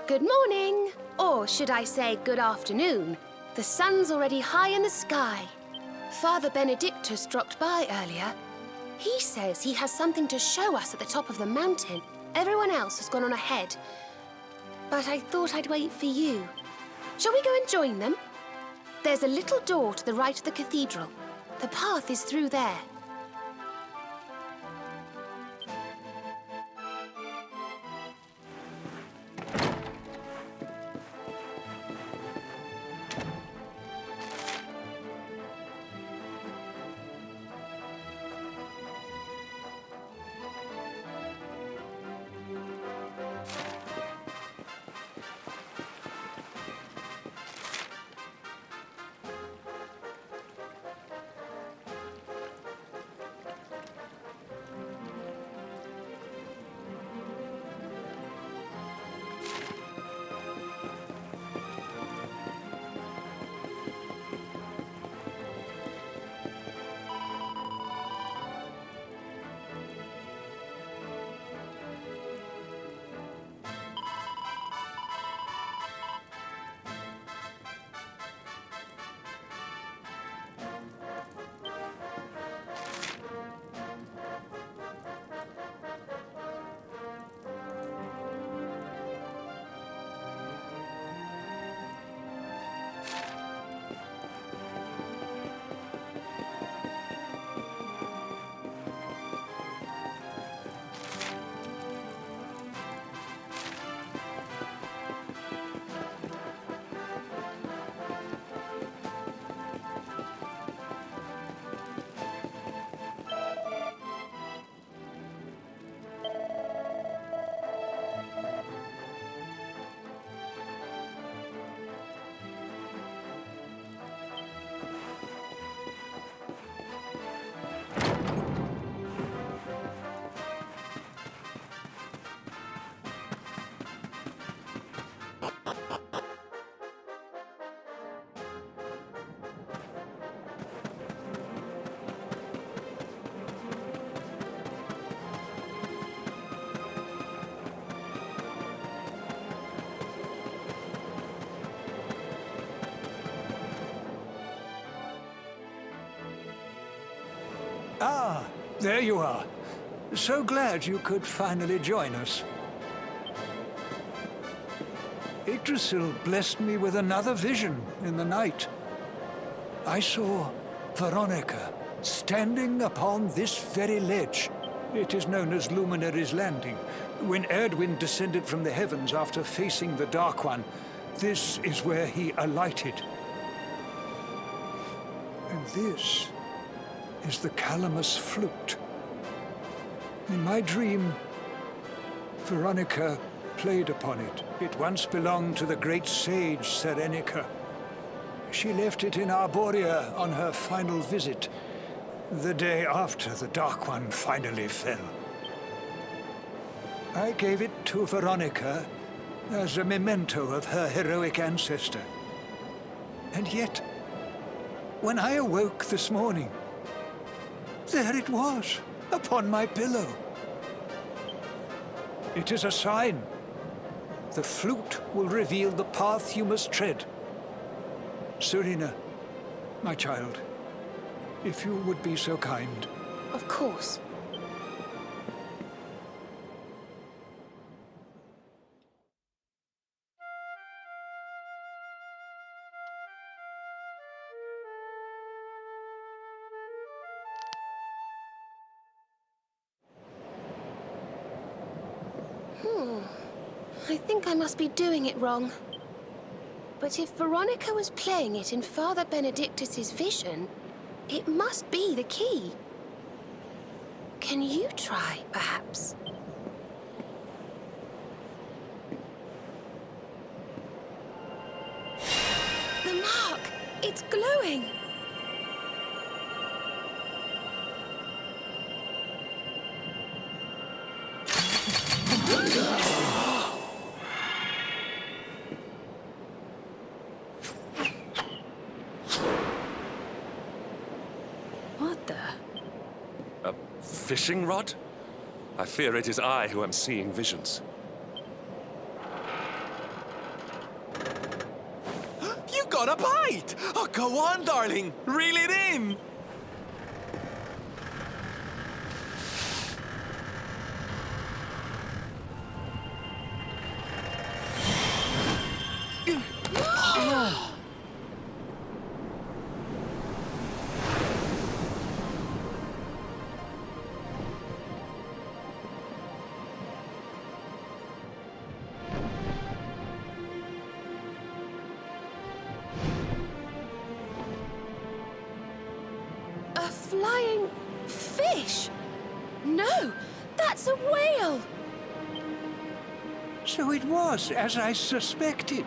Good morning, or should I say good afternoon. The sun's already high in the sky. Father Benedictus dropped by earlier. He says he has something to show us at the top of the mountain. Everyone else has gone on ahead. But I thought I'd wait for you. Shall we go and join them? There's a little door to the right of the cathedral. The path is through there. Ah, there you are. So glad you could finally join us. Yggdrasil blessed me with another vision in the night. I saw Veronica standing upon this very ledge. It is known as Luminary's Landing. When Erdwin descended from the heavens after facing the Dark One, this is where he alighted. And this is the Calamus flute. In my dream, Veronica played upon it. It once belonged to the great sage Serenica. She left it in Arborea on her final visit, the day after the Dark One finally fell. I gave it to Veronica as a memento of her heroic ancestor. And yet, when I awoke this morning, there it was, upon my pillow. It is a sign. The flute will reveal the path you must tread. Serena, my child, if you would be so kind. Of course. I think I must be doing it wrong. But if Veronica was playing it in Father Benedictus's vision, it must be the key. Can you try, perhaps? The mark! It's glowing! What the? A fishing rod? I fear it is I who am seeing visions. want a bite? Oh, go on, darling. Reel it in. A flying fish? No, that's a whale! So it was, as I suspected.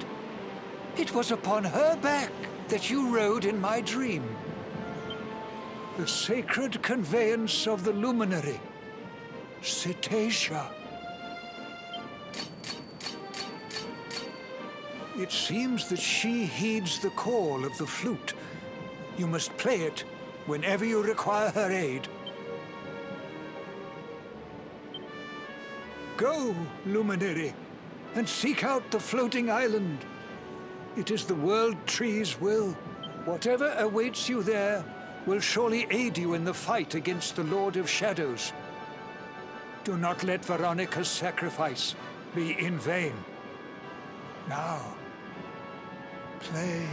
It was upon her back that you rode in my dream. The sacred conveyance of the luminary, Cetacea. It seems that she heeds the call of the flute. You must play it whenever you require her aid. Go, luminary, and seek out the floating island. It is the World Tree's will. Whatever awaits you there will surely aid you in the fight against the Lord of Shadows. Do not let Veronica's sacrifice be in vain. Now, play.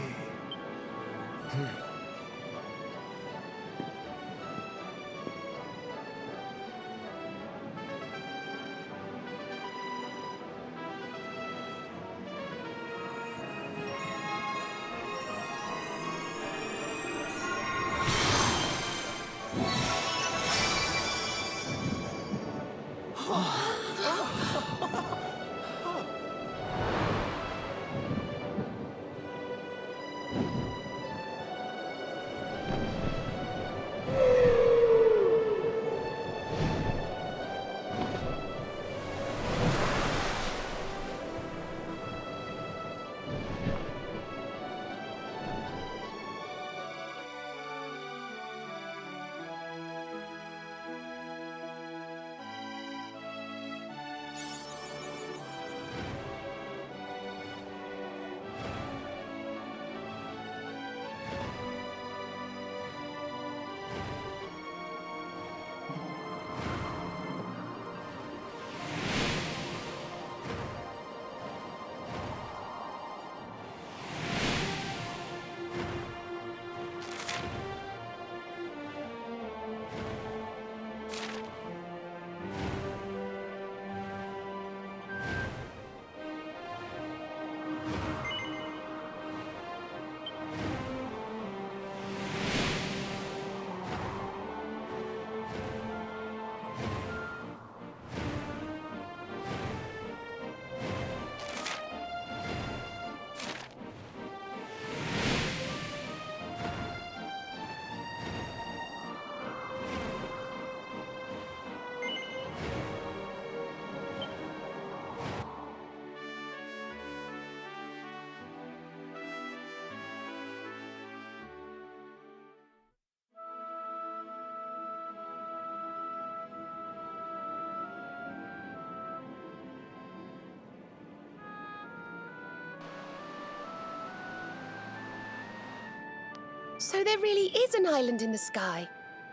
So there really is an island in the sky,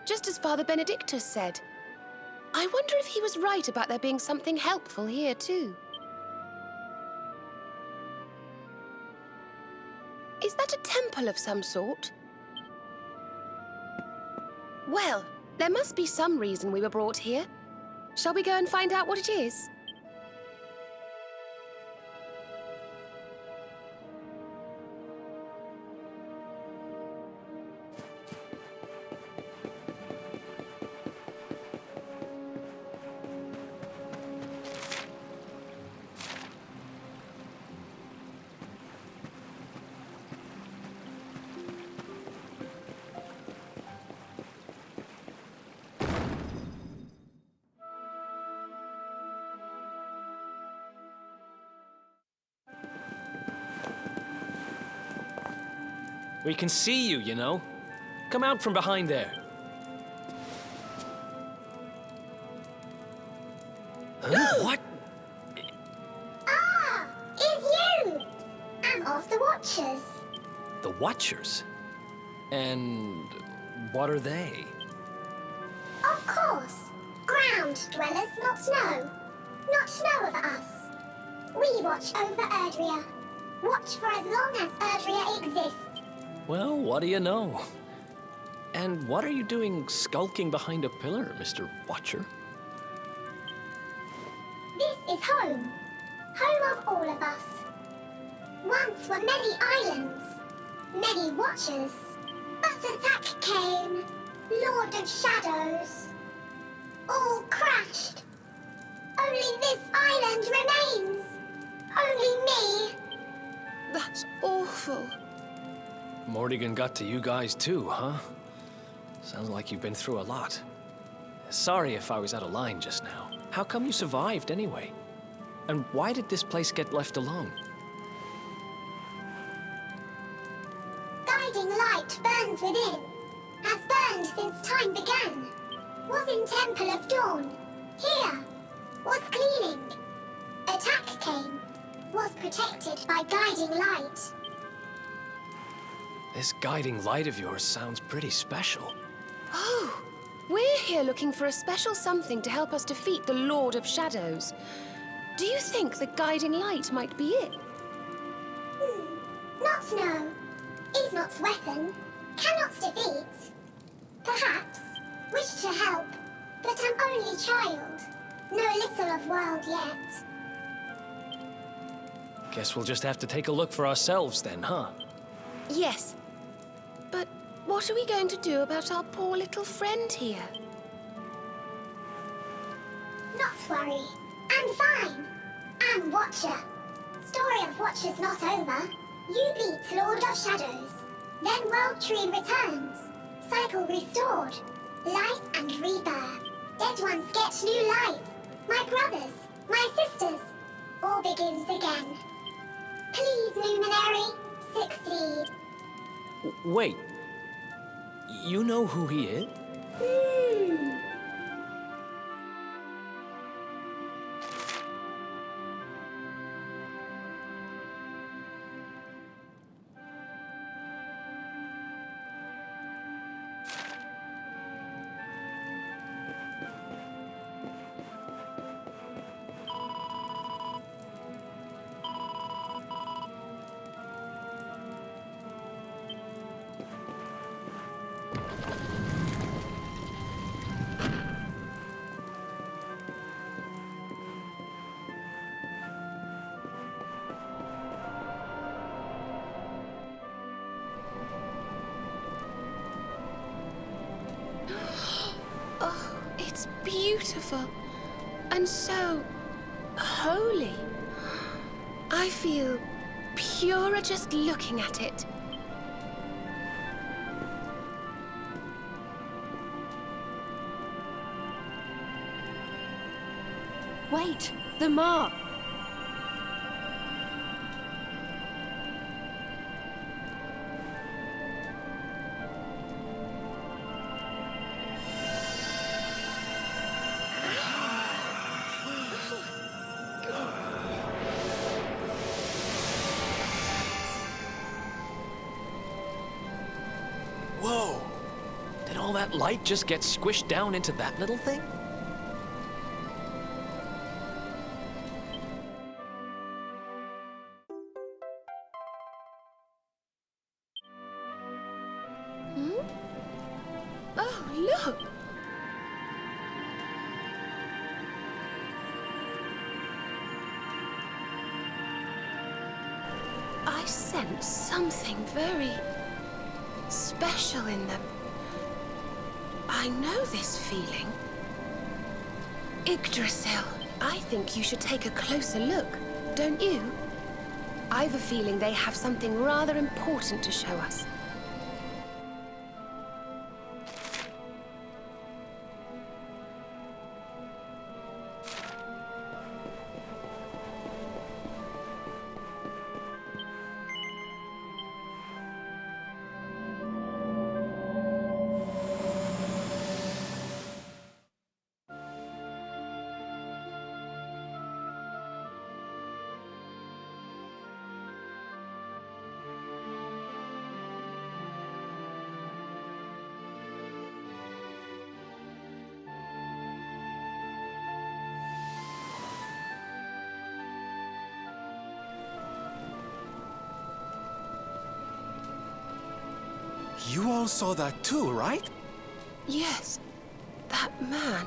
just as Father Benedictus said. I wonder if he was right about there being something helpful here too. Is that a temple of some sort? Well, there must be some reason we were brought here. Shall we go and find out what it is? We can see you, you know. Come out from behind there. Huh? What? Ah, it's you! I'm of the Watchers. The Watchers? And what are they? Of course. Ground dwellers, not snow. Not snow of us. We watch over Erdrea. Watch for as long as Erdrea exists. Well, what do you know? And what are you doing skulking behind a pillar, Mr. Watcher? This is home. Home of all of us. Once were many islands, many watchers. But attack came, Lord of Shadows. All crashed. Only this island remains. Only me. That's awful. Morrigan got to you guys too, huh? Sounds like you've been through a lot. Sorry if I was out of line just now. How come you survived anyway? And why did this place get left alone? Guiding light burns within. Has burned since time began. Was in Temple of Dawn. Here. Was cleaning. Attack came. Was protected by guiding light. This guiding light of yours sounds pretty special. Oh, we're here looking for a special something to help us defeat the Lord of Shadows. Do you think the guiding light might be it? Not know. Is not weapon. Cannot defeat. Perhaps. Wish to help. But am only child. Know little of world yet. Guess we'll just have to take a look for ourselves then, huh? Yes. But what are we going to do about our poor little friend here? Not worry. I'm fine. I'm Watcher. Story of Watchers not over. You beat Lord of Shadows. Then World Tree returns. Cycle restored. Life and rebirth. Dead ones get new life. My brothers, my sisters. All begins again. Please, Luminary, succeed. Wait. You know who he is? Oh, it's beautiful. And so holy. I feel purer just looking at it. Wait, the mark. Whoa! Did all that light just get squished down into that little thing? Oh, look! I sense something very special in them. I know this feeling. Yggdrasil, I think you should take a closer look, don't you? I've a feeling they have something rather important to show us. You all saw that too, right? Yes, that man.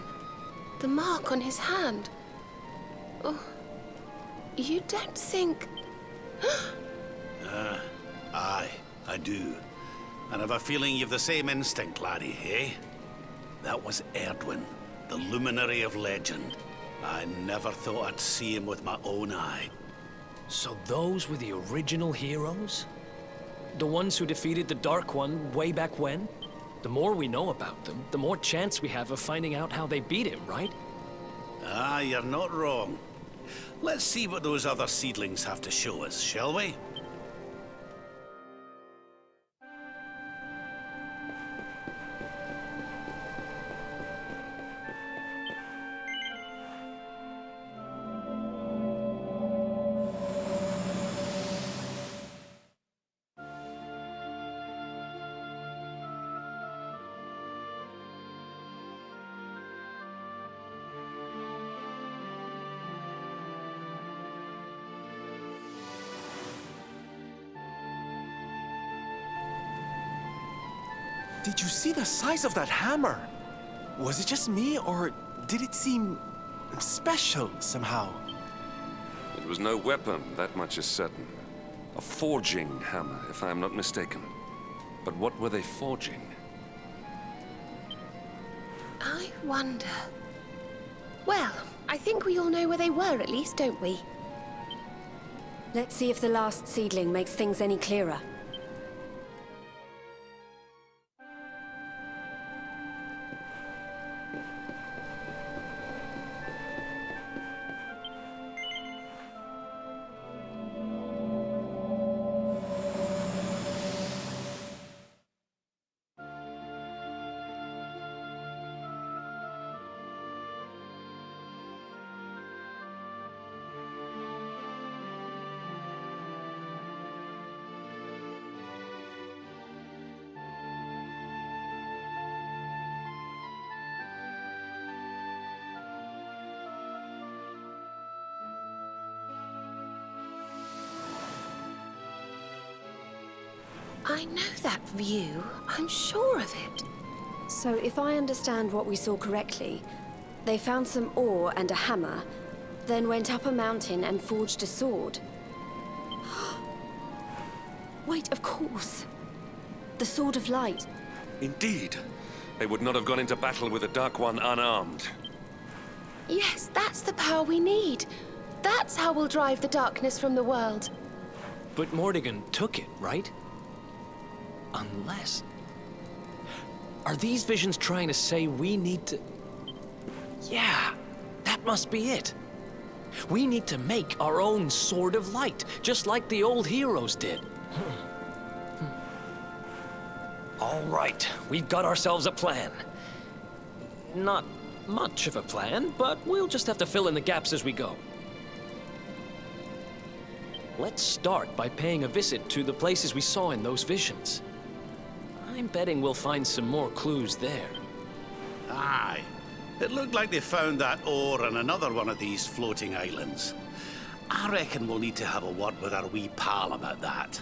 The mark on his hand. Oh, you don't think... Aye, I do. And I've a feeling you've the same instinct, laddie, eh? That was Erdwin, the luminary of legend. I never thought I'd see him with my own eye. So those were the original heroes? The ones who defeated the Dark One way back when? The more we know about them, the more chance we have of finding out how they beat him, right? Ah, you're not wrong. Let's see what those other seedlings have to show us, shall we? Did you see the size of that hammer? Was it just me, or did it seem special somehow? It was no weapon, that much is certain. A forging hammer, if I am not mistaken. But what were they forging? I wonder... Well, I think we all know where they were at least, don't we? Let's see if the last seedling makes things any clearer. I know that view. I'm sure of it. So if I understand what we saw correctly, they found some ore and a hammer, then went up a mountain and forged a sword. Wait, of course. The Sword of Light. Indeed. They would not have gone into battle with the Dark One unarmed. Yes, that's the power we need. That's how we'll drive the darkness from the world. But Mordigan took it, right? Unless... Are these visions trying to say we need to... Yeah, that must be it. We need to make our own Sword of Light, just like the old heroes did. All right, we've got ourselves a plan. Not much of a plan, but we'll just have to fill in the gaps as we go. Let's start by paying a visit to the places we saw in those visions. I'm betting we'll find some more clues there. Aye. It looked like they found that ore on another one of these floating islands. I reckon we'll need to have a word with our wee pal about that.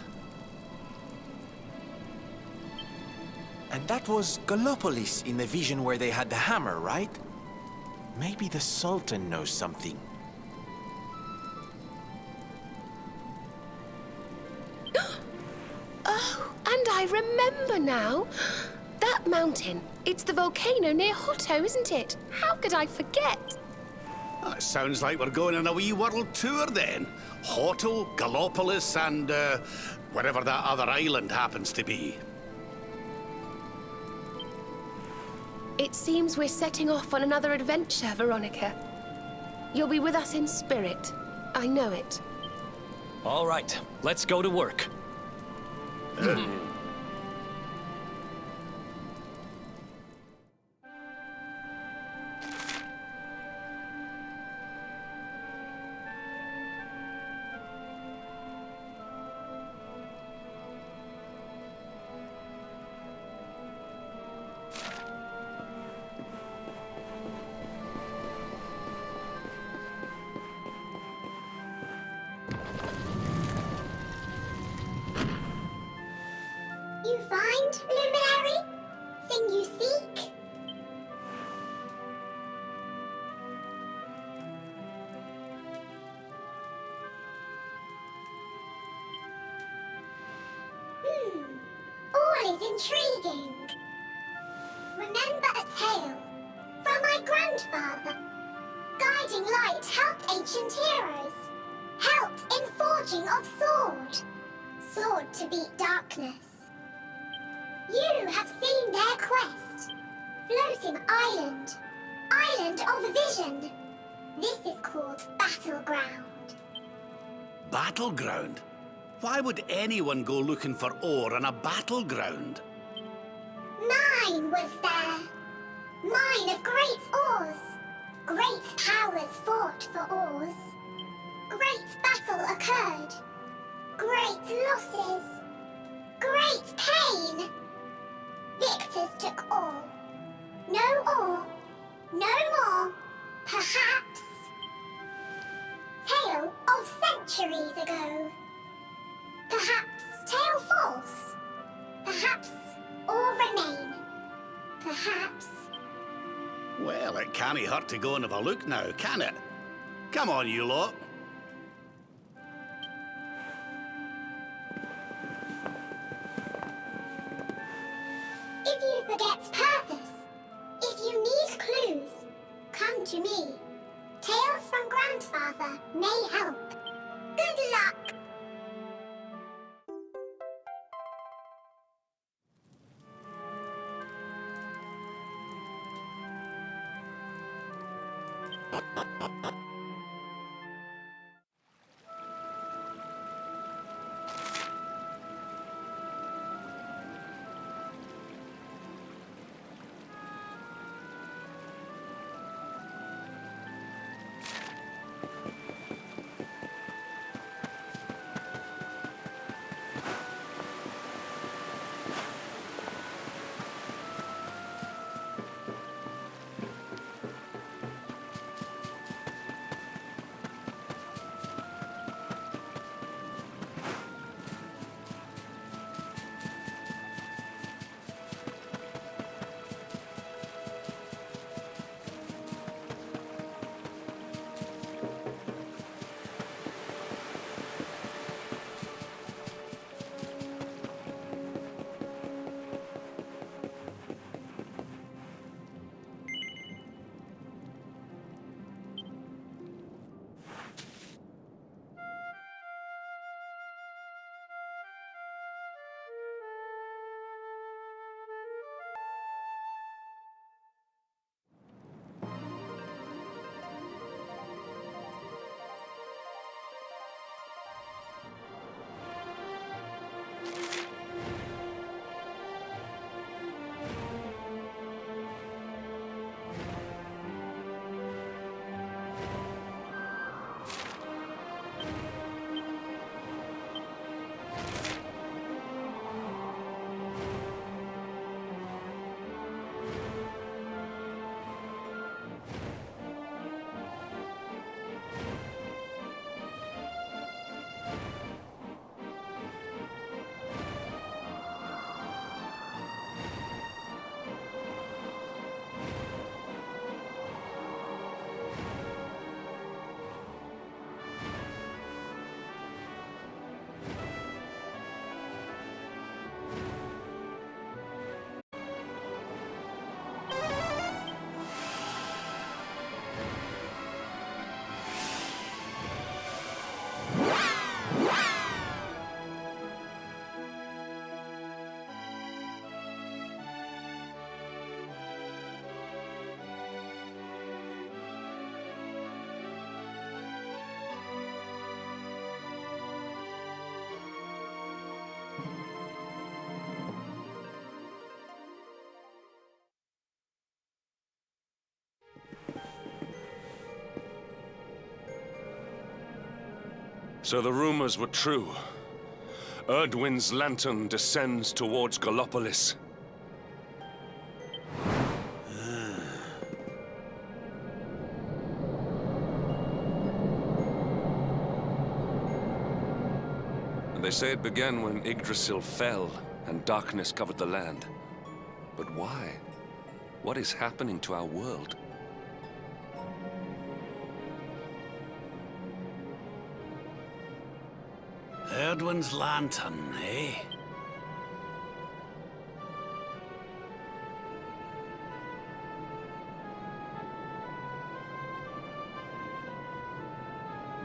And that was Gallopolis in the vision where they had the hammer, right? Maybe the Sultan knows something. Oh, and I remember now. That mountain, it's the volcano near Hotto, isn't it? How could I forget? That sounds like we're going on a wee world tour then. Hotto, Gallopolis, and wherever that other island happens to be. It seems we're setting off on another adventure, Veronica. You'll be with us in spirit. I know it. All right, let's go to work. always intriguing. Remember a tale from my grandfather. Guiding light helped ancient heroes. Helped in forging of sword. Sword to beat darkness. You have seen their quest. Floating island. Island of vision. This is called Battleground. Battleground? Why would anyone go looking for ore on a battleground? Mine was there. Mine of great ores. Great powers fought for ores. Great battle occurred. Great losses. Great pain. Victors took all. No ore. No more. Perhaps. Tale of centuries ago. Perhaps tale false. Perhaps all remain. Perhaps. Well, it can't hurt to go and have a look now, can it? Come on, you lot. If you forget purpose, if you need clues, come to me. Tales from Grandfather may help. Good luck! So the rumors were true. Erdwin's lantern descends towards Gallopolis. They say it began when Yggdrasil fell and darkness covered the land. But why? What is happening to our world? Erdwin's lantern, eh?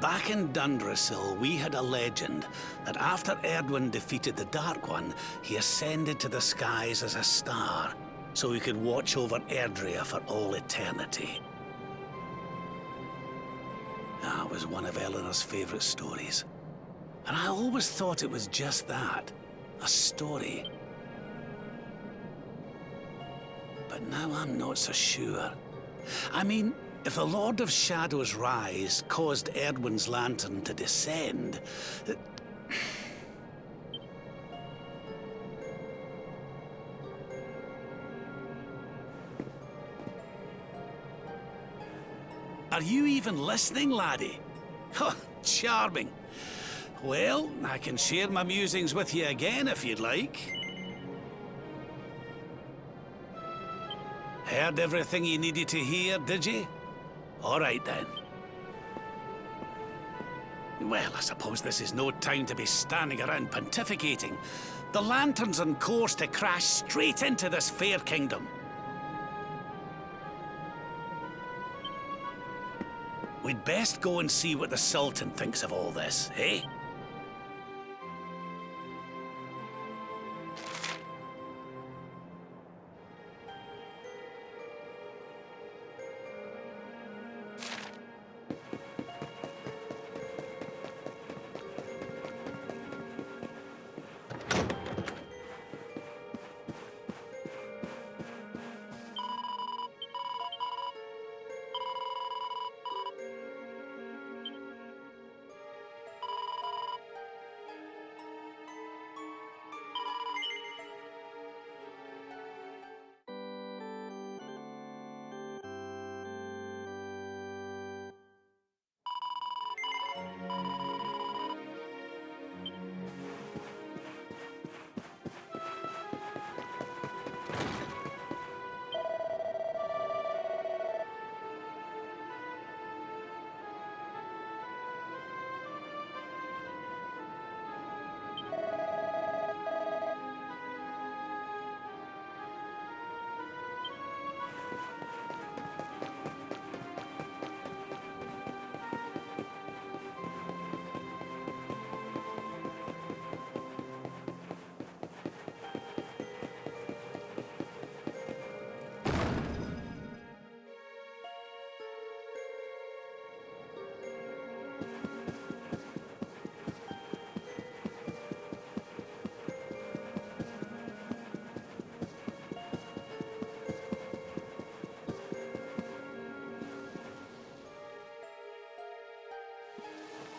Back in Dundrasil, we had a legend that after Erdwin defeated the Dark One, he ascended to the skies as a star, so he could watch over Erdrea for all eternity. That was one of Eleanor's favorite stories. And I always thought it was just that, a story. But now I'm not so sure. I mean, if the Lord of Shadow's rise caused Erdwin's lantern to descend... Are you even listening, laddie? Oh, charming. Well, I can share my musings with you again if you'd like. Heard everything you needed to hear, did you? All right, then. Well, I suppose this is no time to be standing around pontificating. The lantern's on course to crash straight into this fair kingdom. We'd best go and see what the Sultan thinks of all this, eh?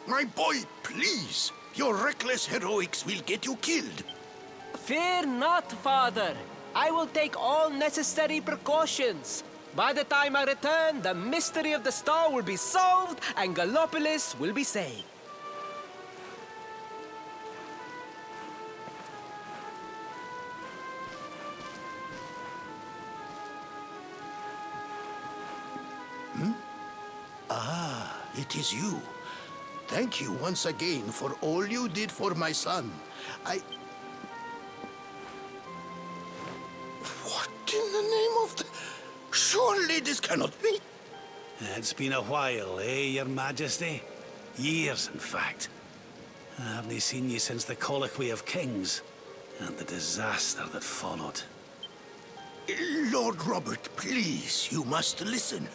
My boy, please! Your reckless heroics will get you killed. Fear not, Father. I will take all necessary precautions. By the time I return, the mystery of the star will be solved and Gallopolis will be saved. Ah, it is you. Thank you once again for all you did for my son. What in the name of the... Surely this cannot be. It's been a while, eh, Your Majesty? Years, in fact. I haven't seen you since the Colloquy of Kings and the disaster that followed. Lord Robert, please, you must listen.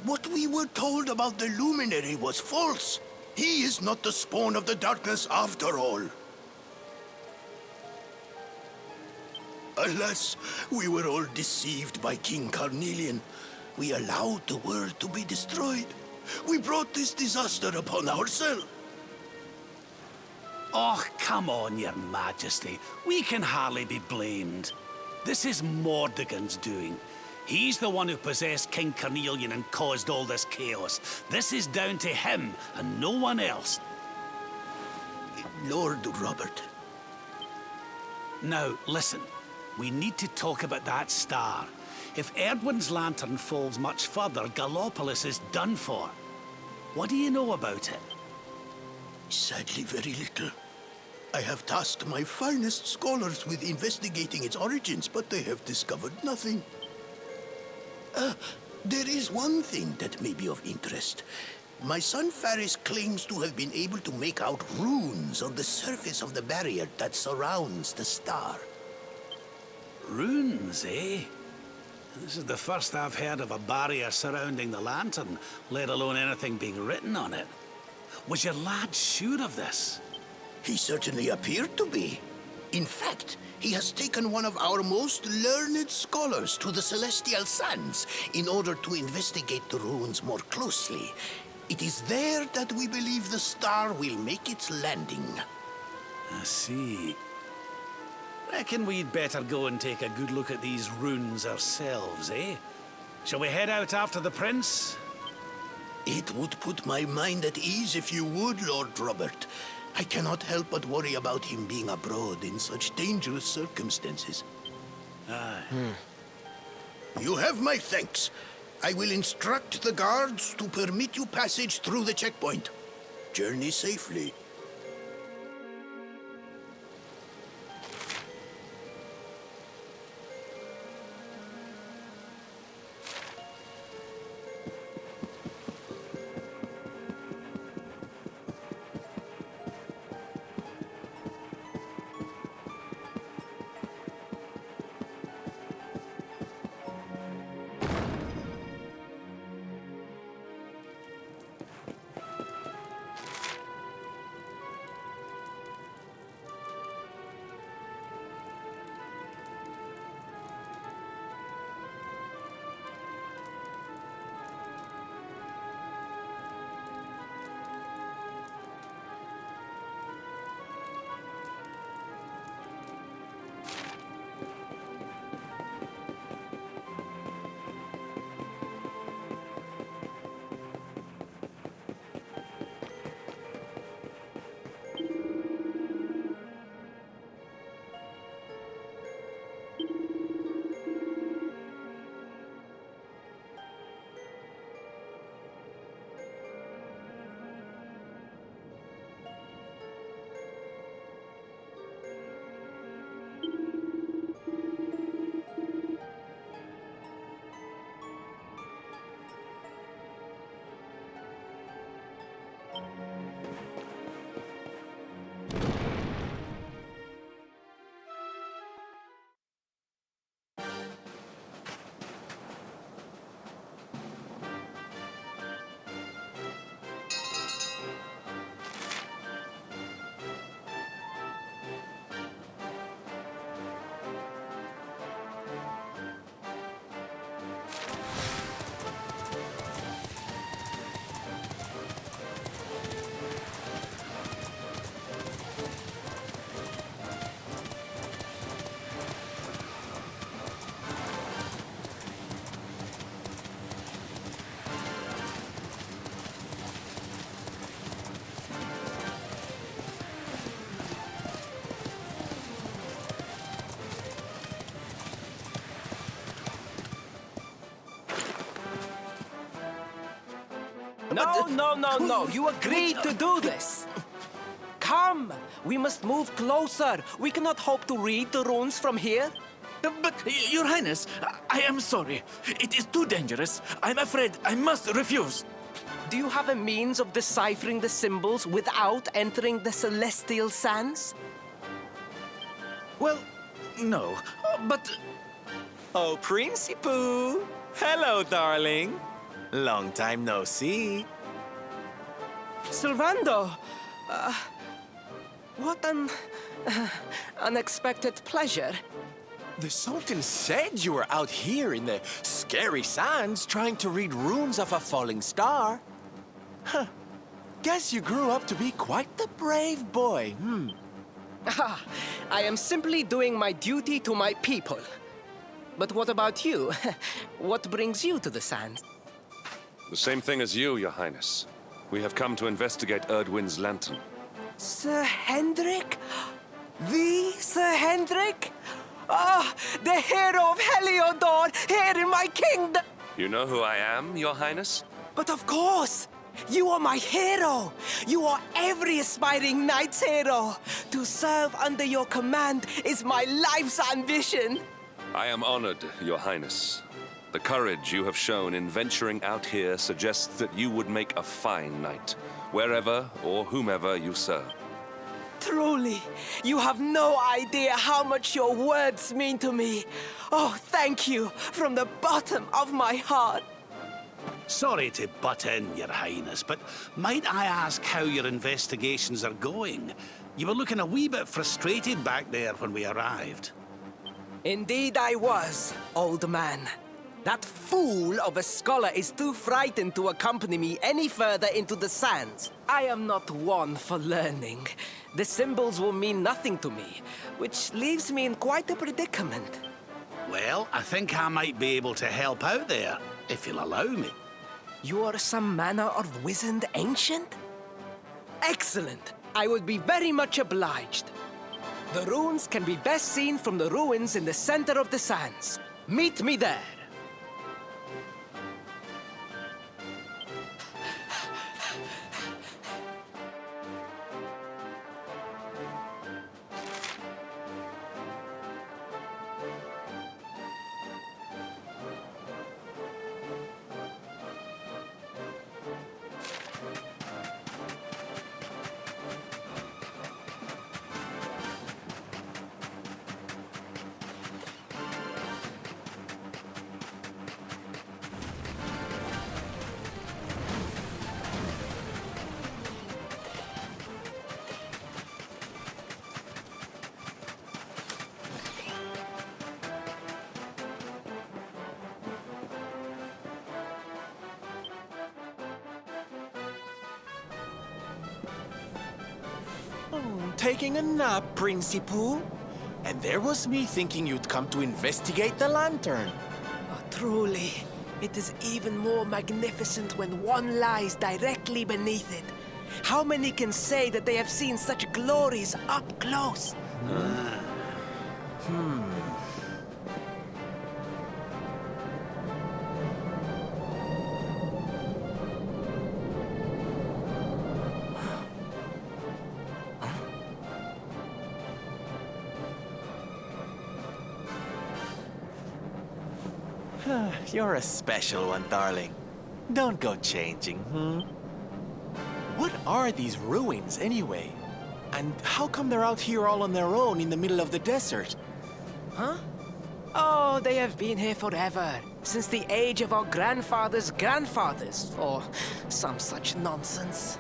What we were told about the Luminary was false. He is not the spawn of the darkness after all. Alas, we were all deceived by King Carnelian. We allowed the world to be destroyed. We brought this disaster upon ourselves. Oh, come on, Your Majesty. We can hardly be blamed. This is Mordegon's doing. He's the one who possessed King Carnelian and caused all this chaos. This is down to him and no one else. Lord Robert. Now, listen. We need to talk about that star. If Erdwin's lantern falls much further, Gallopolis is done for. What do you know about it? Sadly, very little. I have tasked my finest scholars with investigating its origins, but they have discovered nothing. There is one thing that may be of interest. My son Faris claims to have been able to make out runes on the surface of the barrier that surrounds the star. Runes, eh? This is the first I've heard of a barrier surrounding the lantern, let alone anything being written on it. Was your lad sure of this? He certainly appeared to be. In fact, he has taken one of our most learned scholars to the Celestial Sands in order to investigate the runes more closely. It is there that we believe the star will make its landing. I see. Reckon we'd better go and take a good look at these runes ourselves, eh? Shall we head out after the prince? It would put my mind at ease if you would, Lord Robert. I cannot help but worry about him being abroad in such dangerous circumstances. Aye. You have my thanks. I will instruct the guards to permit you passage through the checkpoint. Journey safely. No. You agreed to do this. Come. We must move closer. We cannot hope to read the runes from here. But, Your Highness, I am sorry. It is too dangerous. I'm afraid I must refuse. Do you have a means of deciphering the symbols without entering the Celestial Sands? Well, no, but... Oh, Princey Pooh! Hello, darling. Long time no see. Sylvando! What an unexpected pleasure. The Sultan said you were out here in the scary sands trying to read runes of a falling star. Huh. Guess you grew up to be quite the brave boy, I am simply doing my duty to my people. But what about you? What brings you to the sands? The same thing as you, Your Highness. We have come to investigate Erdwin's lantern. Sir Hendrik? The Sir Hendrik? Ah, the hero of Heliodor, here in my kingdom! You know who I am, Your Highness? But of course! You are my hero! You are every aspiring knight's hero! To serve under your command is my life's ambition! I am honored, Your Highness. The courage you have shown in venturing out here suggests that you would make a fine knight, wherever or whomever you serve. Truly, you have no idea how much your words mean to me. Oh, thank you from the bottom of my heart. Sorry to butt in, Your Highness, but might I ask how your investigations are going? You were looking a wee bit frustrated back there when we arrived. Indeed I was, old man. That fool of a scholar is too frightened to accompany me any further into the sands. I am not one for learning. The symbols will mean nothing to me, which leaves me in quite a predicament. Well, I think I might be able to help out there, if you'll allow me. You are some manner of wizened ancient? Excellent! I would be very much obliged. The runes can be best seen from the ruins in the center of the sands. Meet me there. Taking a nap, Principal? And there was me thinking you'd come to investigate the lantern. Oh, truly, it is even more magnificent when one lies directly beneath it. How many can say that they have seen such glories up close? You're a special one, darling. Don't go changing, What are these ruins, anyway? And how come they're out here all on their own in the middle of the desert? Huh? Oh, they have been here forever. Since the age of our grandfathers' grandfathers, or some such nonsense.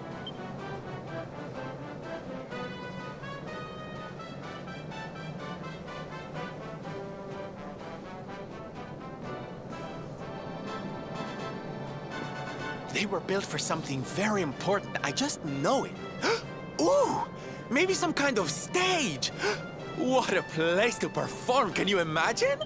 They were built for something very important. I just know it. Ooh! Maybe some kind of stage! What a place to perform! Can you imagine?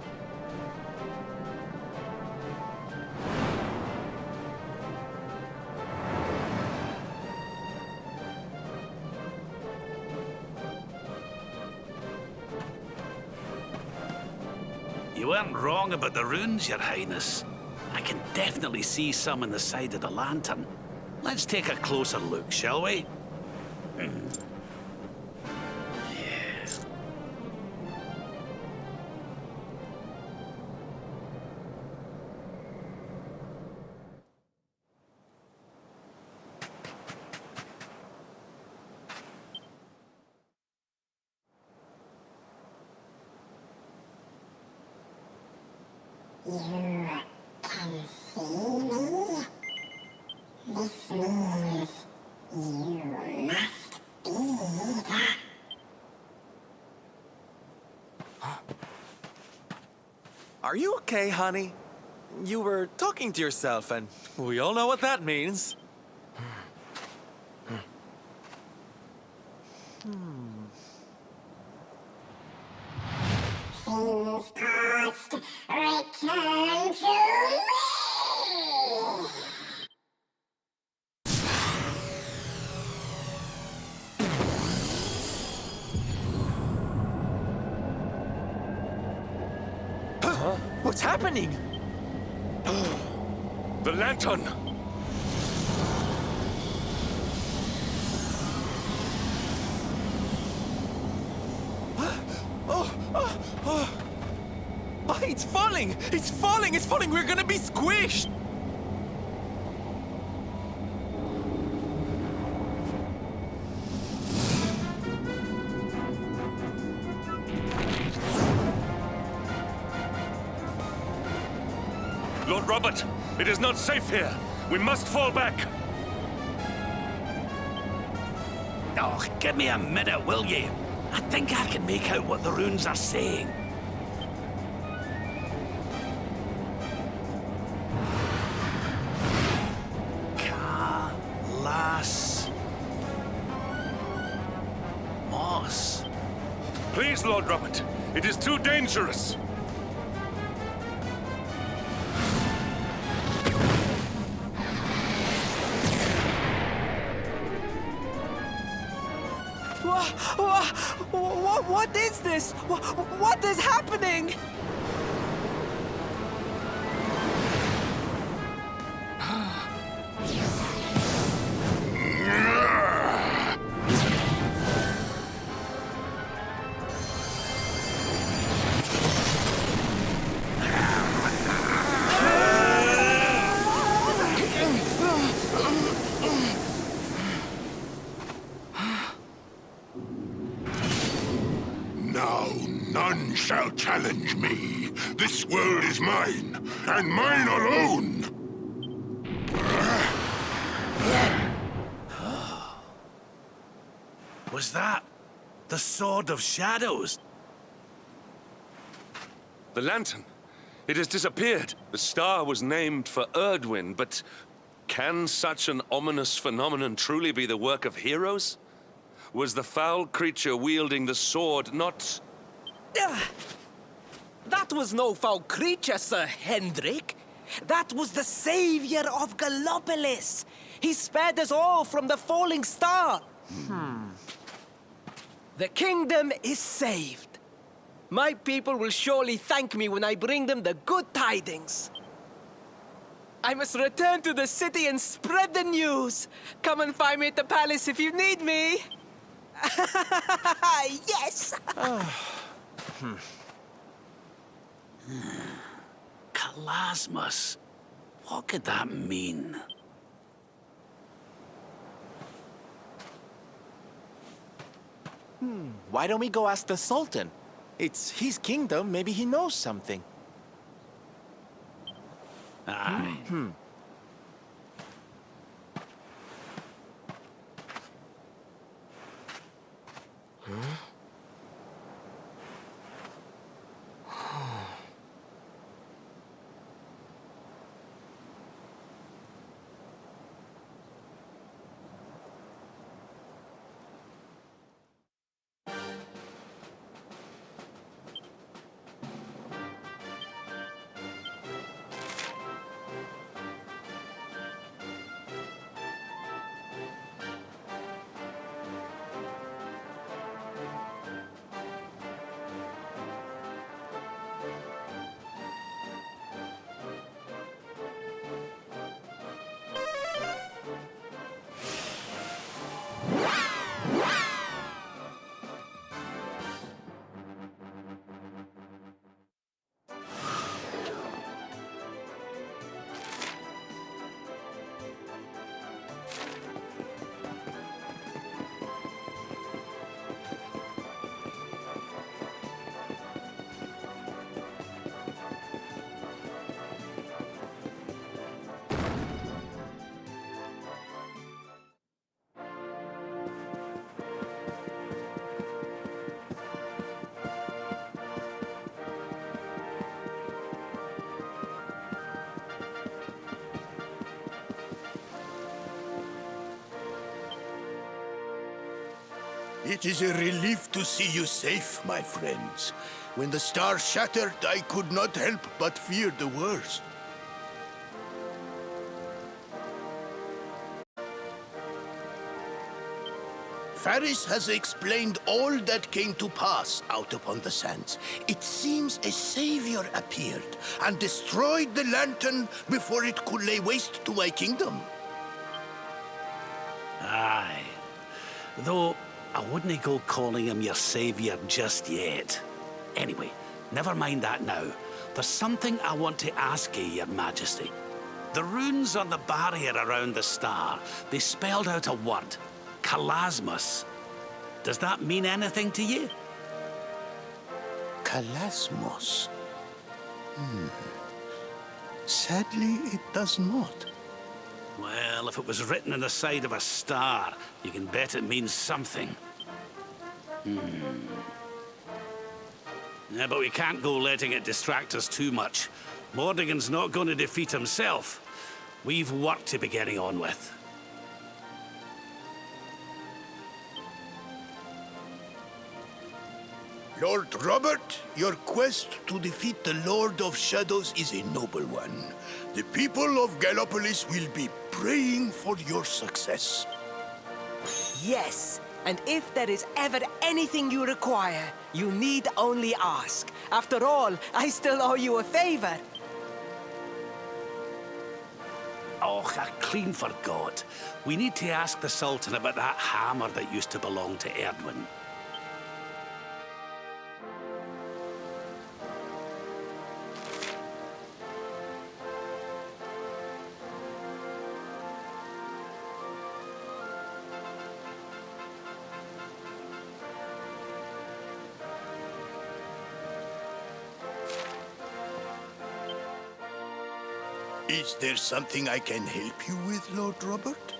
You weren't wrong about the runes, Your Highness. I can definitely see some on the side of the lantern. Let's take a closer look, shall we? You can see me? This means you must be the... Are you okay, honey? You were talking to yourself, and we all know what that means. Things past, return to me! What's happening? The lantern! Oh, it's falling! It's falling! It's falling! We're gonna be squished! Lord Robert, it is not safe here. We must fall back. Oh, give me a minute, will ye? I think I can make out what the runes are saying. Kalas Moss. Please, Lord Robert, it is too dangerous. What is this? What is happening? Now none shall challenge me. This world is mine, and mine alone. Was that the Sword of Shadows? The lantern. It has disappeared. The star was named for Erdwin, but can such an ominous phenomenon truly be the work of heroes? Was the foul creature wielding the sword not... That was no foul creature, Sir Hendrik. That was the savior of Gallopolis. He spared us all from the falling star. The kingdom is saved. My people will surely thank me when I bring them the good tidings. I must return to the city and spread the news. Come and find me at the palace if you need me. Yes! Kalasmus. What could that mean? Why don't we go ask the Sultan? It's his kingdom, maybe he knows something. Aye. It is a relief to see you safe, my friends. When the star shattered, I could not help but fear the worst. Faris has explained all that came to pass out upon the sands. It seems a savior appeared and destroyed the lantern before it could lay waste to my kingdom. Aye. Though, I wouldn't go calling him your savior just yet. Anyway, never mind that now. There's something I want to ask you, Your Majesty. The runes on the barrier around the star, they spelled out a word. Kalasmus. Does that mean anything to you? Kalasmos. Sadly, it does not. Well, if it was written on the side of a star, you can bet it means something. Yeah, but we can't go letting it distract us too much. Mordigan's not going to defeat himself. We've work to be getting on with. Lord Robert, your quest to defeat the Lord of Shadows is a noble one. The people of Gallopolis will be praying for your success. Yes, and if there is ever anything you require, you need only ask. After all, I still owe you a favor. Oh, I clean forgot. We need to ask the Sultan about that hammer that used to belong to Erdwin. Is there something I can help you with, Lord Robert?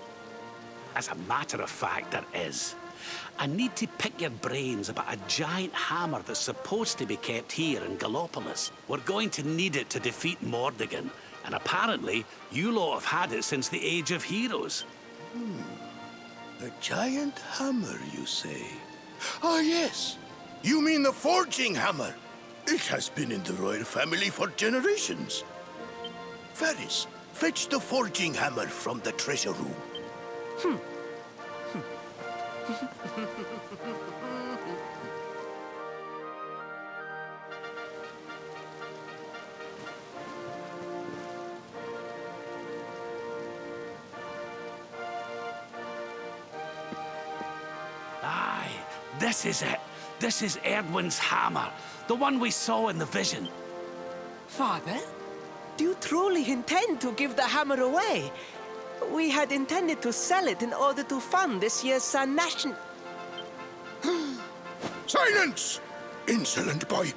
As a matter of fact, there is. I need to pick your brains about a giant hammer that's supposed to be kept here in Gallopolis. We're going to need it to defeat Mordigan, and apparently, you lot have had it since the Age of Heroes. A giant hammer, you say? Ah, yes. You mean the forging hammer. It has been in the royal family for generations. Varys, fetch the forging hammer from the treasure room. Aye, this is it. This is Erdwin's hammer, the one we saw in the vision. Father, do you truly intend to give the hammer away? We had intended to sell it in order to fund this year's Sun Nation. Silence! Insolent boy!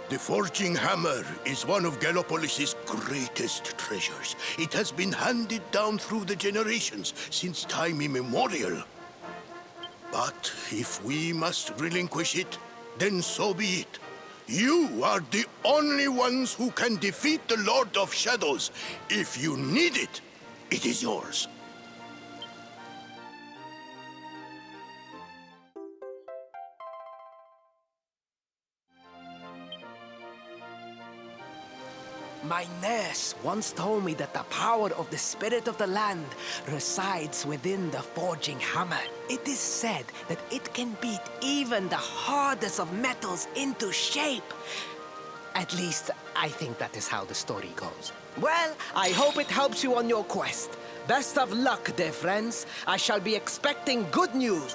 The forging hammer is one of Gallopolis' greatest treasures. It has been handed down through the generations since time immemorial. But if we must relinquish it, then so be it. You are the only ones who can defeat the Lord of Shadows. If you need it, it is yours. My nurse once told me that the power of the spirit of the land resides within the forging hammer. It is said that it can beat even the hardest of metals into shape. At least, I think that is how the story goes. Well, I hope it helps you on your quest. Best of luck, dear friends. I shall be expecting good news.